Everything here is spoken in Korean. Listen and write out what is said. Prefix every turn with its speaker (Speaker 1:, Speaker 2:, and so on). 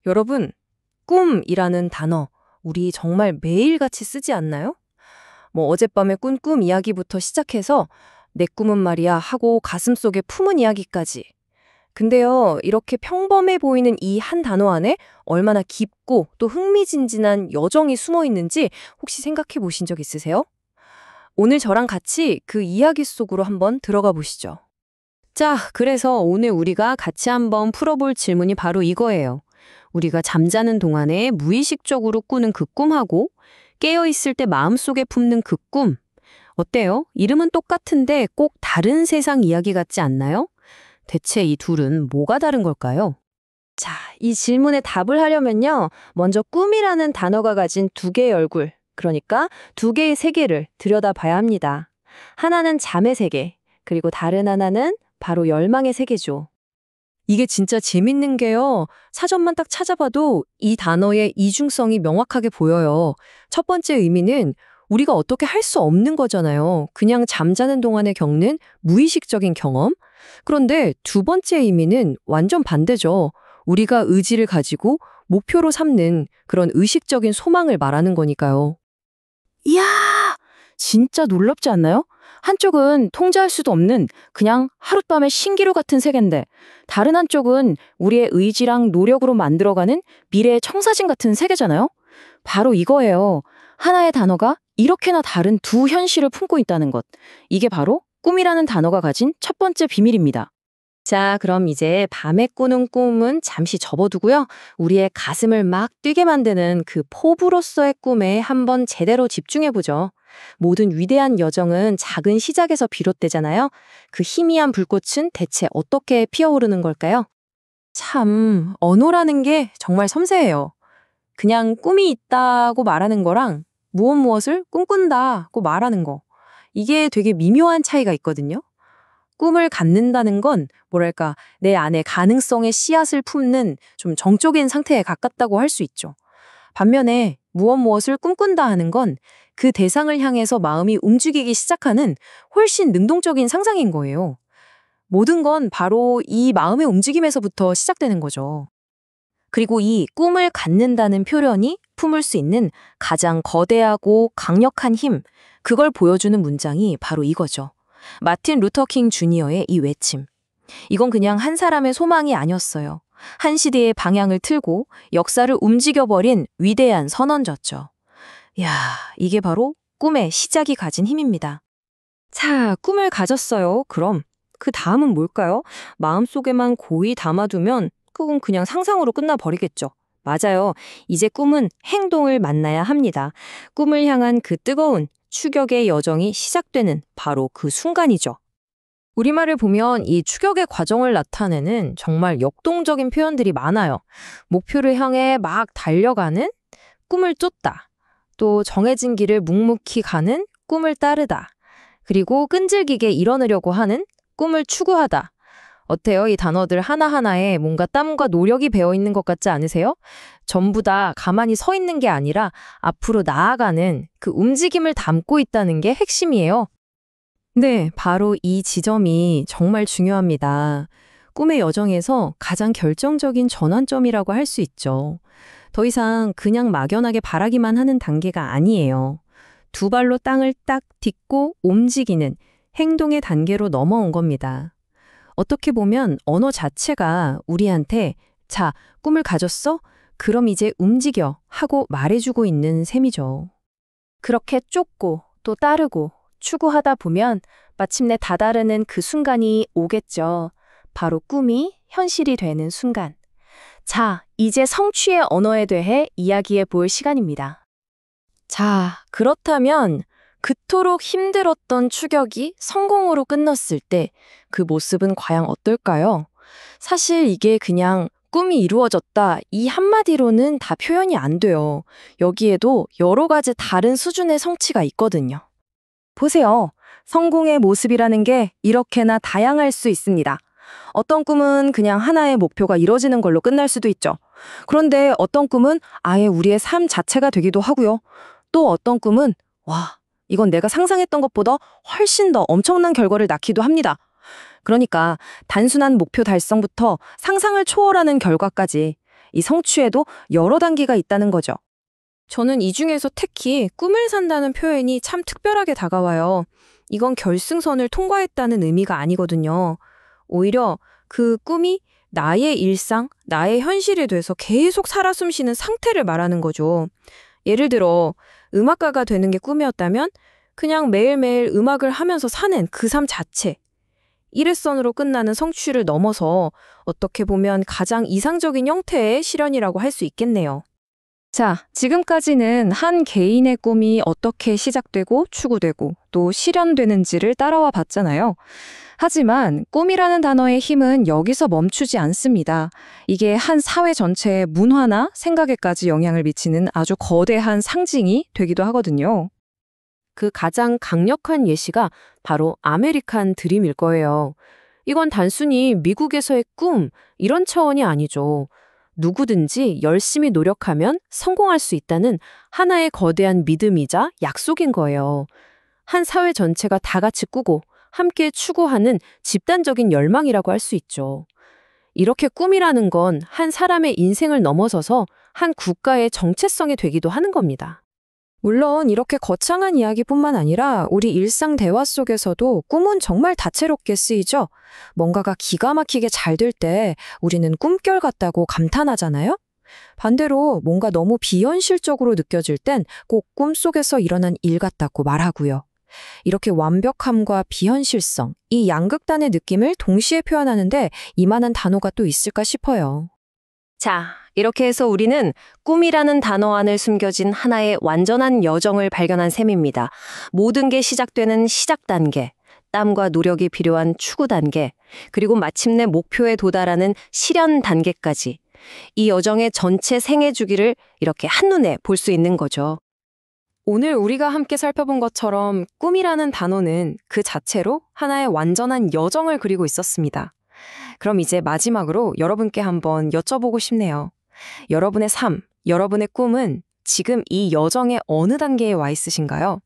Speaker 1: 여러분, 꿈이라는 단어, 우리 정말 매일같이 쓰지 않나요? 뭐 어젯밤에 꾼 꿈 이야기부터 시작해서 내 꿈은 말이야 하고 가슴속에 품은 이야기까지. 근데요, 이렇게 평범해 보이는 이 한 단어 안에 얼마나 깊고 또 흥미진진한 여정이 숨어 있는지 혹시 생각해 보신 적 있으세요? 오늘 저랑 같이 그 이야기 속으로 한번 들어가 보시죠. 자, 그래서 오늘 우리가 같이 한번 풀어볼 질문이 바로 이거예요. 우리가 잠자는 동안에 무의식적으로 꾸는 그 꿈하고 깨어있을 때 마음속에 품는 그 꿈. 어때요? 이름은 똑같은데 꼭 다른 세상 이야기 같지 않나요? 대체 이 둘은 뭐가 다른 걸까요? 자, 이 질문에 답을 하려면요. 먼저 꿈이라는 단어가 가진 두 개의 얼굴, 그러니까 두 개의 세계를 들여다봐야 합니다. 하나는 잠의 세계, 그리고 다른 하나는 바로 열망의 세계죠. 이게 진짜 재밌는 게요. 사전만 딱 찾아봐도 이 단어의 이중성이 명확하게 보여요. 첫 번째 의미는 우리가 어떻게 할 수 없는 거잖아요. 그냥 잠자는 동안에 겪는 무의식적인 경험. 그런데 두 번째 의미는 완전 반대죠. 우리가 의지를 가지고 목표로 삼는 그런 의식적인 소망을 말하는 거니까요.
Speaker 2: 이야, 진짜 놀랍지 않나요? 한쪽은 통제할 수도 없는 그냥 하룻밤의 신기루 같은 세계인데 다른 한쪽은 우리의 의지랑 노력으로 만들어가는 미래의 청사진 같은 세계잖아요? 바로 이거예요. 하나의 단어가 이렇게나 다른 두 현실을 품고 있다는 것. 이게 바로 꿈이라는 단어가 가진 첫 번째 비밀입니다.
Speaker 1: 자, 그럼 이제 밤에 꾸는 꿈은 잠시 접어두고요. 우리의 가슴을 막 뛰게 만드는 그 포부로서의 꿈에 한번 제대로 집중해보죠. 모든 위대한 여정은 작은 시작에서 비롯되잖아요. 그 희미한 불꽃은 대체 어떻게 피어오르는 걸까요? 참, 언어라는 게 정말 섬세해요. 그냥 꿈이 있다고 말하는 거랑 무엇을 꿈꾼다고 말하는 거. 이게 되게 미묘한 차이가 있거든요. 꿈을 갖는다는 건 뭐랄까 내 안에 가능성의 씨앗을 품는 좀 정적인 상태에 가깝다고 할 수 있죠. 반면에 무엇을 꿈꾼다 하는 건 그 대상을 향해서 마음이 움직이기 시작하는 훨씬 능동적인 상상인 거예요. 모든 건 바로 이 마음의 움직임에서부터 시작되는 거죠. 그리고 이 꿈을 갖는다는 표현이 품을 수 있는 가장 거대하고 강력한 힘, 그걸 보여주는 문장이 바로 이거죠. 마틴 루터 킹 주니어의 이 외침. 이건 그냥 한 사람의 소망이 아니었어요. 한 시대의 방향을 틀고 역사를 움직여버린 위대한 선언졌죠. 이야, 이게 바로 꿈의 시작이 가진 힘입니다. 자, 꿈을 가졌어요. 그럼 그 다음은 뭘까요? 마음속에만 고이 담아두면 그건 그냥 상상으로 끝나버리겠죠. 맞아요. 이제 꿈은 행동을 만나야 합니다. 꿈을 향한 그 뜨거운 추격의 여정이 시작되는 바로 그 순간이죠. 우리말을 보면 이 추격의 과정을 나타내는 정말 역동적인 표현들이 많아요. 목표를 향해 막 달려가는 꿈을 쫓다. 또 정해진 길을 묵묵히 가는 꿈을 따르다. 그리고 끈질기게 이뤄내려고 하는 꿈을 추구하다. 어때요? 이 단어들 하나하나에 뭔가 땀과 노력이 배어 있는 것 같지 않으세요? 전부 다 가만히 서 있는 게 아니라 앞으로 나아가는 그 움직임을 담고 있다는 게 핵심이에요. 네, 바로 이 지점이 정말 중요합니다. 꿈의 여정에서 가장 결정적인 전환점이라고 할 수 있죠. 더 이상 그냥 막연하게 바라기만 하는 단계가 아니에요. 두 발로 땅을 딱 딛고 움직이는 행동의 단계로 넘어온 겁니다. 어떻게 보면 언어 자체가 우리한테 자, 꿈을 가졌어? 그럼 이제 움직여 하고 말해주고 있는 셈이죠. 그렇게 쫓고 또 따르고 추구하다 보면 마침내 다다르는 그 순간이 오겠죠. 바로 꿈이 현실이 되는 순간. 자, 이제 성취의 언어에 대해 이야기해 볼 시간입니다. 자, 그렇다면 그토록 힘들었던 추격이 성공으로 끝났을 때 그 모습은 과연 어떨까요? 사실 이게 그냥 꿈이 이루어졌다 이 한마디로는 다 표현이 안 돼요. 여기에도 여러 가지 다른 수준의 성취가 있거든요. 보세요. 성공의 모습이라는 게 이렇게나 다양할 수 있습니다. 어떤 꿈은 그냥 하나의 목표가 이뤄지는 걸로 끝날 수도 있죠. 그런데 어떤 꿈은 아예 우리의 삶 자체가 되기도 하고요. 또 어떤 꿈은 와, 이건 내가 상상했던 것보다 훨씬 더 엄청난 결과를 낳기도 합니다. 그러니까 단순한 목표 달성부터 상상을 초월하는 결과까지
Speaker 2: 이 성취에도 여러 단계가 있다는 거죠.
Speaker 1: 저는 이 중에서 특히 꿈을 산다는 표현이 참 특별하게 다가와요. 이건 결승선을 통과했다는 의미가 아니거든요. 오히려 그 꿈이 나의 일상, 나의 현실이 돼서 계속 살아 숨쉬는 상태를 말하는 거죠. 예를 들어 음악가가 되는 게 꿈이었다면 그냥 매일매일 음악을 하면서 사는 그 삶 자체. 일회선으로 끝나는 성취를 넘어서 어떻게 보면 가장 이상적인 형태의 실현이라고 할 수 있겠네요.
Speaker 2: 자, 지금까지는 한 개인의 꿈이 어떻게 시작되고 추구되고 또 실현되는지를 따라와 봤잖아요. 하지만 꿈이라는 단어의 힘은 여기서 멈추지 않습니다. 이게 한 사회 전체의 문화나 생각에까지 영향을 미치는 아주 거대한 상징이 되기도 하거든요.
Speaker 1: 그 가장 강력한 예시가 바로 아메리칸 드림일 거예요. 이건 단순히 미국에서의 꿈, 이런 차원이 아니죠. 누구든지 열심히 노력하면 성공할 수 있다는 하나의 거대한 믿음이자 약속인 거예요. 한 사회 전체가 다 같이 꾸고 함께 추구하는 집단적인 열망이라고 할 수 있죠. 이렇게 꿈이라는 건 한 사람의 인생을 넘어서서 한 국가의 정체성이 되기도 하는 겁니다.
Speaker 2: 물론 이렇게 거창한 이야기뿐만 아니라 우리 일상 대화 속에서도 꿈은 정말 다채롭게 쓰이죠. 뭔가가 기가 막히게 잘 될 때 우리는 꿈결 같다고 감탄하잖아요. 반대로 뭔가 너무 비현실적으로 느껴질 땐 꼭 꿈속에서 일어난 일 같다고 말하고요. 이렇게 완벽함과 비현실성, 이 양극단의 느낌을 동시에 표현하는데 이만한 단어가 또 있을까 싶어요.
Speaker 1: 자, 이렇게 해서 우리는 꿈이라는 단어 안에 숨겨진 하나의 완전한 여정을 발견한 셈입니다. 모든 게 시작되는 시작 단계, 땀과 노력이 필요한 추구 단계, 그리고 마침내 목표에 도달하는 실현 단계까지. 이 여정의 전체 생애 주기를 이렇게 한눈에 볼 수 있는 거죠. 오늘 우리가 함께 살펴본 것처럼 꿈이라는 단어는 그 자체로 하나의 완전한 여정을 그리고 있었습니다. 그럼 이제 마지막으로 여러분께 한번 여쭤보고 싶네요. 여러분의 삶, 여러분의 꿈은 지금 이 여정의 어느 단계에 와 있으신가요?